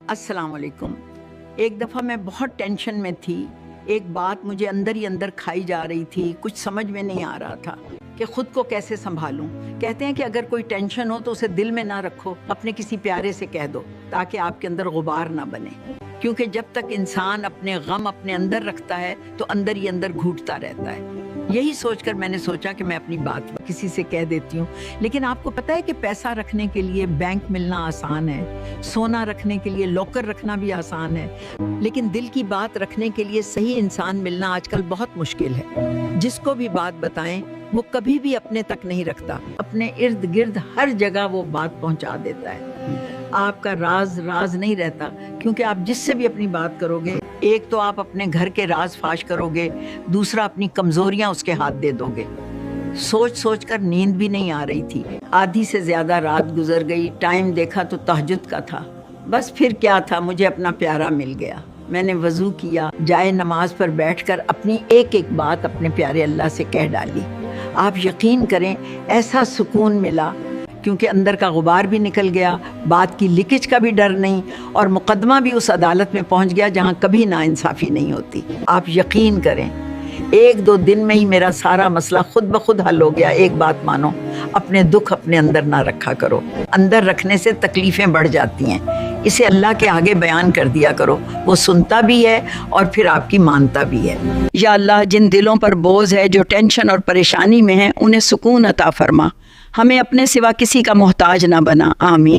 अस्सलाम वालेकुम। एक दफ़ा मैं बहुत टेंशन में थी। एक बात मुझे अंदर ही अंदर खाई जा रही थी, कुछ समझ में नहीं आ रहा था कि ख़ुद को कैसे संभालूं। कहते हैं कि अगर कोई टेंशन हो तो उसे दिल में ना रखो, अपने किसी प्यारे से कह दो ताकि आपके अंदर गुबार ना बने, क्योंकि जब तक इंसान अपने गम अपने अंदर रखता है तो अंदर ही अंदर घुटता रहता है। यही सोचकर मैंने सोचा कि मैं अपनी बात किसी से कह देती हूँ। लेकिन आपको पता है कि पैसा रखने के लिए बैंक मिलना आसान है, सोना रखने के लिए लॉकर रखना भी आसान है, लेकिन दिल की बात रखने के लिए सही इंसान मिलना आजकल बहुत मुश्किल है। जिसको भी बात बताएं वो कभी भी अपने तक नहीं रखता, अपने इर्द गिर्द हर जगह वो बात पहुंचा देता है। आपका राज राज नहीं रहता, क्योंकि आप जिससे भी अपनी बात करोगे, एक तो आप अपने घर के राज फाश करोगे, दूसरा अपनी कमजोरियां उसके हाथ दे दोगे। सोच सोच कर नींद भी नहीं आ रही थी। आधी से ज्यादा रात गुजर गई, टाइम देखा तो तहज्जुद का था। बस फिर क्या था, मुझे अपना प्यारा मिल गया। मैंने वजू किया, जाए नमाज पर बैठकर अपनी एक एक बात अपने प्यारे अल्लाह से कह डाली। आप यकीन करें, ऐसा सुकून मिला, क्योंकि अंदर का गुबार भी निकल गया, बात की लीकेज का भी डर नहीं, और मुकदमा भी उस अदालत में पहुंच गया जहां कभी नाइंसाफ़ी नहीं होती। आप यकीन करें, एक दो दिन में ही मेरा सारा मसला खुद ब खुद हल हो गया। एक बात मानो, अपने दुख अपने अंदर ना रखा करो, अंदर रखने से तकलीफ़ें बढ़ जाती हैं। इसे अल्लाह के आगे बयान कर दिया करो, वो सुनता भी है और फिर आपकी मानता भी है। या अल्लाह, जिन दिलों पर बोझ है, जो टेंशन और परेशानी में है, उन्हें सुकून अता फरमा। हमें अपने सिवा किसी का मोहताज ना बना। आमीन।